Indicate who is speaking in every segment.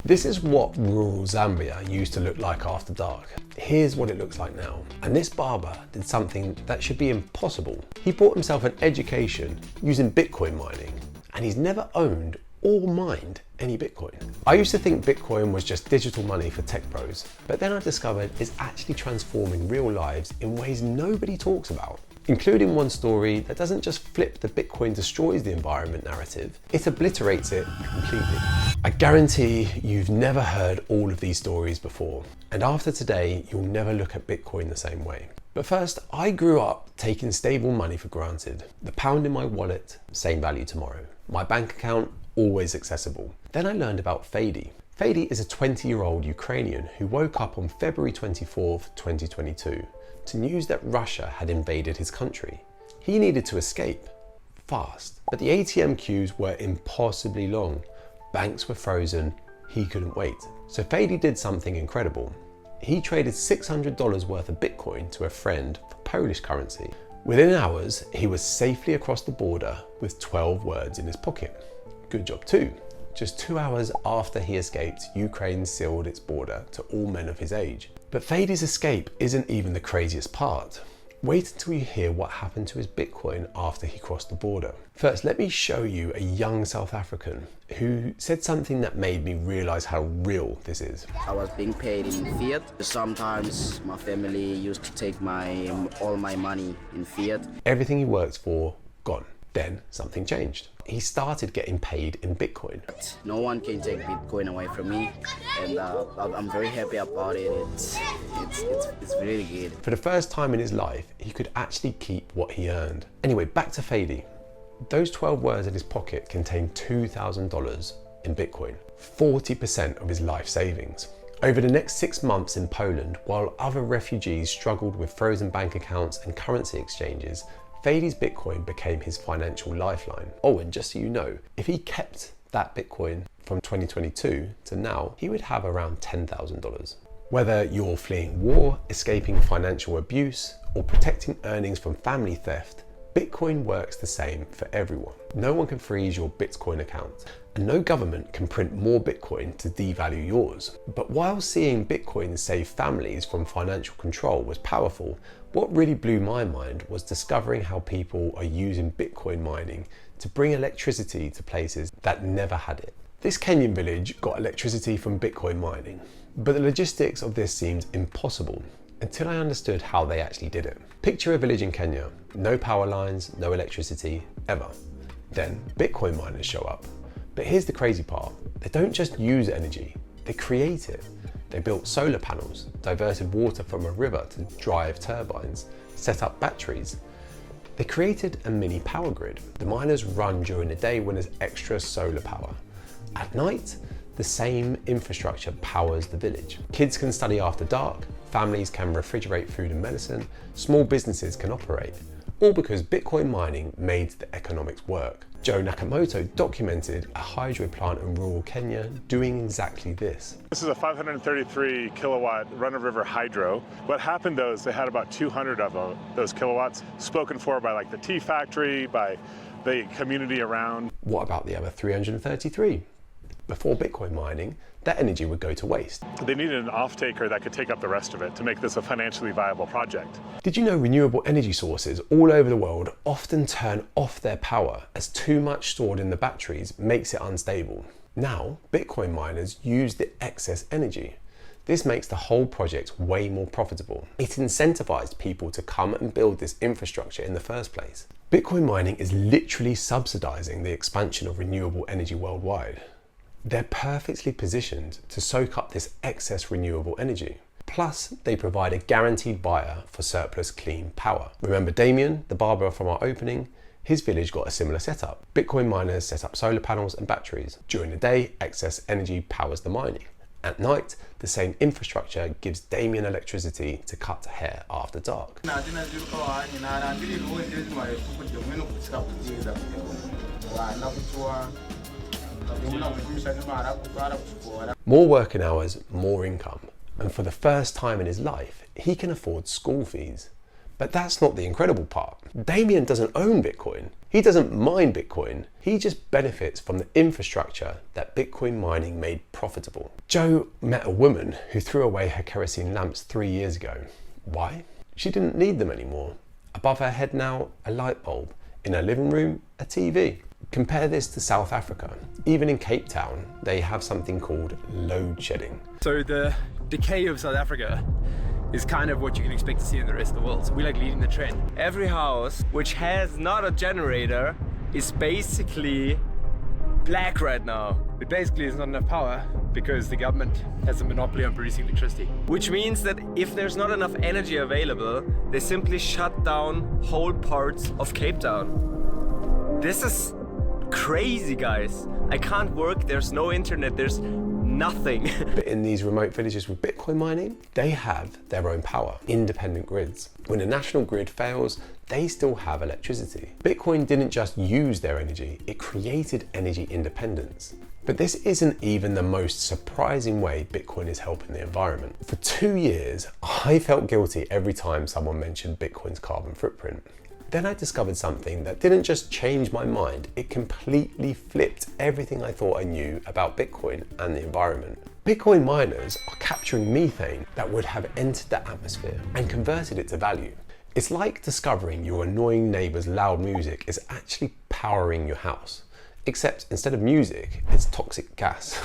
Speaker 1: This is what rural Zambia used to look like after dark. Here's what it looks like now. And this barber did something that should be impossible. He bought himself an education using Bitcoin mining, and he's never owned or mined any Bitcoin. I used to think Bitcoin was just digital money for tech bros, but then I discovered it's actually transforming real lives in ways nobody talks about, including one story that doesn't just flip the Bitcoin destroys the environment narrative, it obliterates it completely. I guarantee you've never heard all of these stories before, and after today, you'll never look at Bitcoin the same way. But first, I grew up taking stable money for granted. The pound in my wallet, same value tomorrow. My bank account, always accessible. Then I learned about Fady. Fady is a 20-year-old Ukrainian who woke up on February 24th, 2022 to news that Russia had invaded his country. He needed to escape, fast, but the ATM queues were impossibly long. Banks were frozen, he couldn't wait. So Fady did something incredible. He traded $600 worth of Bitcoin to a friend for Polish currency. Within hours, he was safely across the border with 12 words in his pocket. Good job too. Just 2 hours after he escaped, Ukraine sealed its border to all men of his age. But Fady's escape isn't even the craziest part. Wait until you hear what happened to his Bitcoin after he crossed the border. First, let me show you a young South African who said something that made me realize how real this is.
Speaker 2: I was being paid in fiat. Sometimes my family used to take all my money in fiat.
Speaker 1: Everything he worked for, gone. Then something changed. He started getting paid in Bitcoin.
Speaker 2: No one can take Bitcoin away from me, and I'm very happy about it. It's really good.
Speaker 1: For the first time in his life, he could actually keep what he earned. Anyway, back to Fady. Those 12 words in his pocket contained $2,000 in Bitcoin, 40% of his life savings. Over the next 6 months in Poland, while other refugees struggled with frozen bank accounts and currency exchanges, Fady's Bitcoin became his financial lifeline. Oh, and just so you know, if he kept that Bitcoin from 2022 to now, he would have around $10,000. Whether you're fleeing war, escaping financial abuse, or protecting earnings from family theft, Bitcoin works the same for everyone. No one can freeze your Bitcoin account, and no government can print more Bitcoin to devalue yours. But while seeing Bitcoin save families from financial control was powerful, what really blew my mind was discovering how people are using Bitcoin mining to bring electricity to places that never had it. This Kenyan village got electricity from Bitcoin mining, but the logistics of this seemed impossible until I understood how they actually did it. Picture a village in Kenya, no power lines, no electricity, ever. Then Bitcoin miners show up. But here's the crazy part, they don't just use energy, they create it. They built solar panels, diverted water from a river to drive turbines, set up batteries. They created a mini power grid. The miners run during the day when there's extra solar power. At night, the same infrastructure powers the village. Kids can study after dark, families can refrigerate food and medicine, small businesses can operate, all because Bitcoin mining made the economics work. Joe Nakamoto documented a hydro plant in rural Kenya doing exactly this.
Speaker 3: This is a 533 kilowatt run-of-river hydro. What happened though is they had about 200 of those kilowatts spoken for by like the tea factory, by the community around.
Speaker 1: What about the other 333? Before Bitcoin mining, that energy would go to waste.
Speaker 3: They needed an off-taker that could take up the rest of it to make this a financially viable project.
Speaker 1: Did you know renewable energy sources all over the world often turn off their power as too much stored in the batteries makes it unstable? Now, Bitcoin miners use the excess energy. This makes the whole project way more profitable. It incentivized people to come and build this infrastructure in the first place. Bitcoin mining is literally subsidizing the expansion of renewable energy worldwide. They're perfectly positioned to soak up this excess renewable energy. Plus, they provide a guaranteed buyer for surplus clean power. Remember Damien, the barber from our opening? His village got a similar setup. Bitcoin miners set up solar panels and batteries. During the day, excess energy powers the mining. At night, the same infrastructure gives Damien electricity to cut hair after dark. More working hours, more income. And for the first time in his life, he can afford school fees. But that's not the incredible part. Damien doesn't own Bitcoin. He doesn't mine Bitcoin. He just benefits from the infrastructure that Bitcoin mining made profitable. Joe met a woman who threw away her kerosene lamps 3 years ago. Why? She didn't need them anymore. Above her head now, a light bulb. In her living room, a TV. Compare this to South Africa. Even in Cape Town, they have something called load shedding.
Speaker 4: So the decay of South Africa is kind of what you can expect to see in the rest of the world. So we're like leading the trend. Every house which has not a generator is basically black right now. It basically is not enough power because the government has a monopoly on producing electricity. Which means that if there's not enough energy available, they simply shut down whole parts of Cape Town. This is crazy, guys. I can't work, there's no internet, there's nothing.
Speaker 1: But in these remote villages with Bitcoin mining, they have their own power, independent grids. When a national grid fails, they still have electricity. Bitcoin didn't just use their energy, it created energy independence. But this isn't even the most surprising way Bitcoin is helping the environment. For 2 years, I felt guilty every time someone mentioned Bitcoin's carbon footprint. Then I discovered something that didn't just change my mind, it completely flipped everything I thought I knew about Bitcoin and the environment. Bitcoin miners are capturing methane that would have entered the atmosphere and converted it to value. It's like discovering your annoying neighbour's loud music is actually powering your house. Except instead of music, it's toxic gas.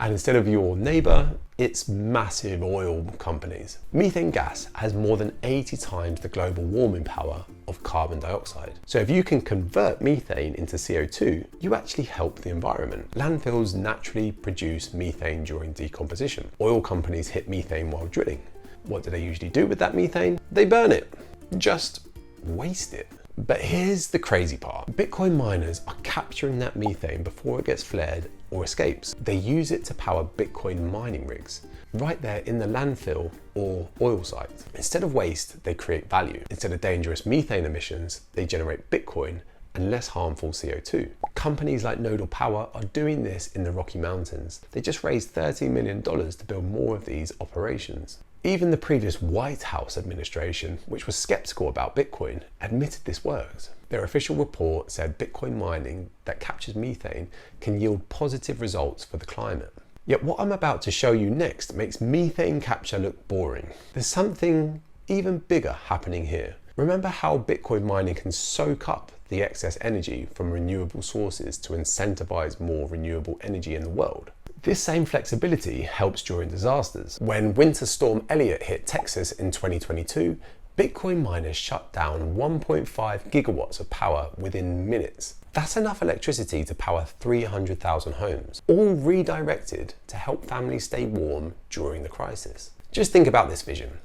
Speaker 1: And instead of your neighbour, it's massive oil companies. Methane gas has more than 80 times the global warming power of carbon dioxide. So if you can convert methane into CO2, you actually help the environment. Landfills naturally produce methane during decomposition. Oil companies hit methane while drilling. What do they usually do with that methane? They burn it. Just waste it. But here's the crazy part. Bitcoin miners are capturing that methane before it gets flared or escapes. They use it to power Bitcoin mining rigs, right there in the landfill or oil site. Instead of waste, they create value. Instead of dangerous methane emissions, they generate Bitcoin and less harmful CO2. Companies like Nodal Power are doing this in the Rocky Mountains. They just raised $30 million to build more of these operations. Even the previous White House administration, which was skeptical about Bitcoin, admitted this works. Their official report said Bitcoin mining that captures methane can yield positive results for the climate. Yet what I'm about to show you next makes methane capture look boring. There's something even bigger happening here. Remember how Bitcoin mining can soak up the excess energy from renewable sources to incentivize more renewable energy in the world? This same flexibility helps during disasters. When Winter Storm Elliott hit Texas in 2022, Bitcoin miners shut down 1.5 gigawatts of power within minutes. That's enough electricity to power 300,000 homes, all redirected to help families stay warm during the crisis. Just think about this vision.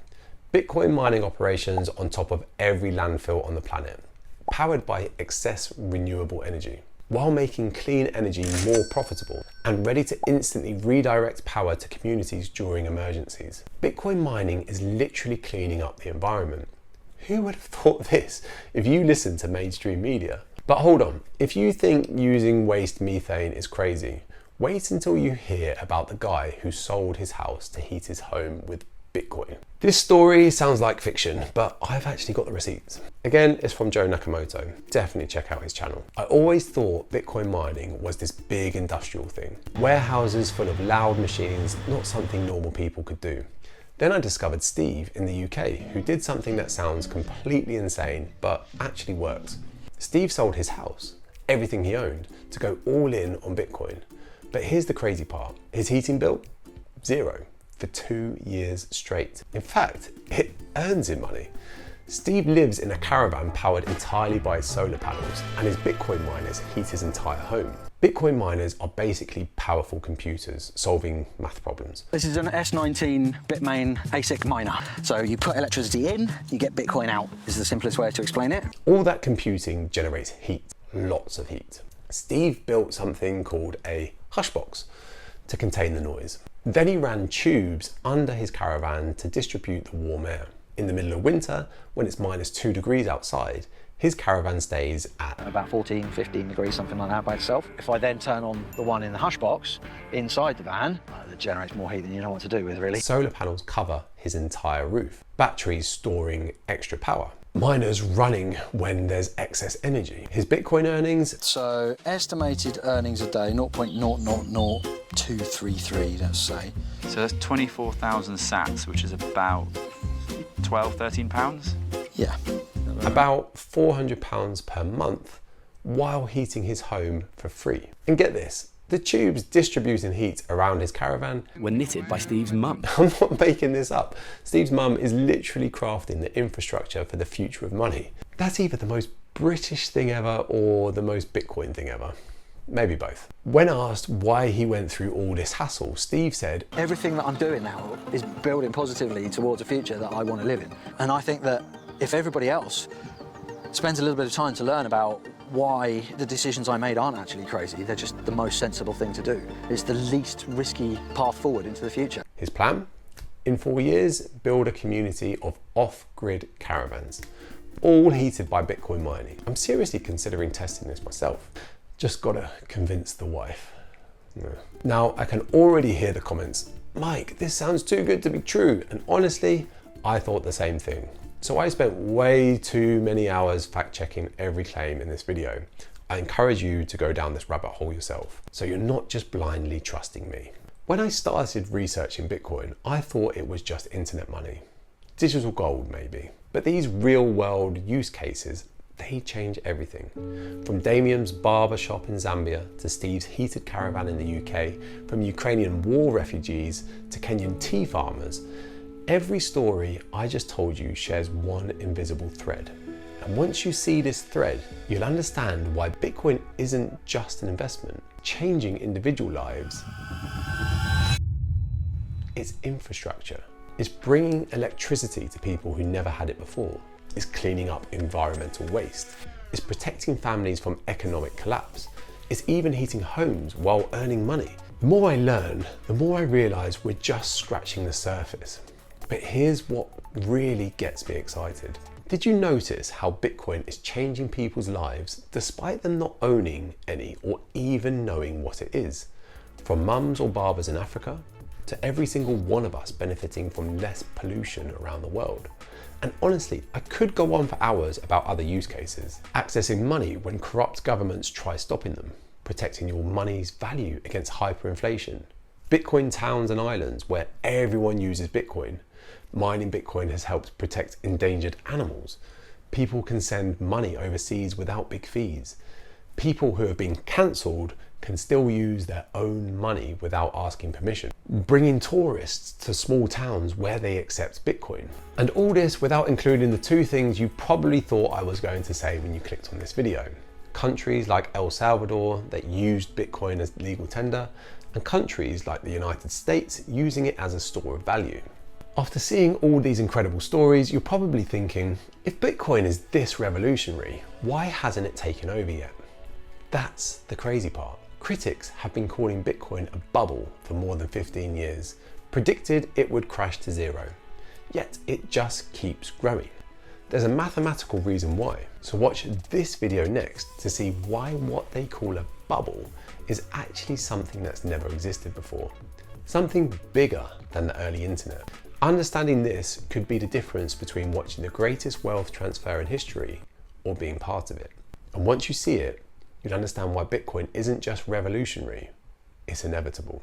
Speaker 1: Bitcoin mining operations on top of every landfill on the planet, powered by excess renewable energy, while making clean energy more profitable and ready to instantly redirect power to communities during emergencies. Bitcoin mining is literally cleaning up the environment. Who would have thought this if you listen to mainstream media? But hold on, if you think using waste methane is crazy, wait until you hear about the guy who sold his house to heat his home with Bitcoin. This story sounds like fiction, but I've actually got the receipts. Again, it's from Joe Nakamoto. Definitely check out his channel. I always thought Bitcoin mining was this big industrial thing. Warehouses full of loud machines, not something normal people could do. Then I discovered Steve in the UK, who did something that sounds completely insane, but actually works. Steve sold his house, everything he owned, to go all in on Bitcoin. But here's the crazy part. His heating bill? Zero. For 2 years straight. In fact, it earns him money. Steve lives in a caravan powered entirely by his solar panels, and his Bitcoin miners heat his entire home. Bitcoin miners are basically powerful computers solving math problems.
Speaker 5: This is an S19 Bitmain ASIC miner. So you put electricity in, you get Bitcoin out. This is the simplest way to explain it.
Speaker 1: All that computing generates heat, lots of heat. Steve built something called a hush box to contain the noise. Then he ran tubes under his caravan to distribute the warm air. In the middle of winter, when it's -2 degrees outside, His caravan stays at
Speaker 5: about 14, 15 degrees, something like that by itself. If I then turn on the one in the hush box inside the van, it generates more heat than you know what to do with, really.
Speaker 1: solar panels cover his entire roof, batteries storing extra power, miners running when there's excess energy. His Bitcoin earnings,
Speaker 5: So estimated earnings a day, 0.000233, let's say.
Speaker 6: So that's 24,000 sats, which is about 12, 13 pounds.
Speaker 5: Yeah.
Speaker 1: about £400 per month, while heating his home for free. And get this, the tubes distributing heat around his caravan
Speaker 7: were knitted by Steve's mum.
Speaker 1: I'm not making this up. Steve's mum is literally crafting the infrastructure for the future of money. That's either the most British thing ever or the most Bitcoin thing ever. Maybe both. When asked why he went through all this hassle, Steve said,
Speaker 5: Everything that I'm doing now is building positively towards a future that I want to live in. And I think that if everybody else spends a little bit of time to learn about why the decisions I made aren't actually crazy, they're just the most sensible thing to do. It's the least risky path forward into the future.
Speaker 1: his plan? In 4 years, build a community of off-grid caravans, all heated by Bitcoin mining. I'm seriously considering testing this myself. Just gotta convince the wife. Yeah. Now, I can already hear the comments, Mike, this sounds too good to be true. And honestly, I thought the same thing. So I spent way too many hours fact-checking every claim in this video. I encourage you to go down this rabbit hole yourself, so you're not just blindly trusting me. When I started researching Bitcoin, I thought it was just internet money. Digital gold, maybe. But these real-world use cases, they change everything. From Damien's barber shop in Zambia to Steve's heated caravan in the UK, from Ukrainian war refugees to Kenyan tea farmers, every story I just told you shares one invisible thread. And once you see this thread, you'll understand why Bitcoin isn't just an investment, changing individual lives. It's infrastructure. It's bringing electricity to people who never had it before. It's cleaning up environmental waste. It's protecting families from economic collapse. It's even heating homes while earning money. The more I learn, the more I realize we're just scratching the surface. But here's what really gets me excited. Did you notice how Bitcoin is changing people's lives despite them not owning any or even knowing what it is? From mums or barbers in Africa to every single one of us benefiting from less pollution around the world. And honestly, I could go on for hours about other use cases. Accessing money when corrupt governments try stopping them, protecting your money's value against hyperinflation. Bitcoin towns and islands where everyone uses Bitcoin. Mining Bitcoin has helped protect endangered animals. People can send money overseas without big fees. People who have been cancelled can still use their own money without asking permission. Bringing tourists to small towns where they accept Bitcoin. And all this without including the two things you probably thought I was going to say when you clicked on this video. Countries like El Salvador that used Bitcoin as legal tender, and countries like the United States using it as a store of value. After seeing all these incredible stories, you're probably thinking, if Bitcoin is this revolutionary, why hasn't it taken over yet? That's the crazy part. Critics have been calling Bitcoin a bubble for more than 15 years, predicted it would crash to zero, yet it just keeps growing. There's a mathematical reason why, so watch this video next to see why what they call a bubble is actually something that's never existed before. Something bigger than the early internet. Understanding this could be the difference between watching the greatest wealth transfer in history or being part of it. And once you see it, you'll understand why Bitcoin isn't just revolutionary, it's inevitable.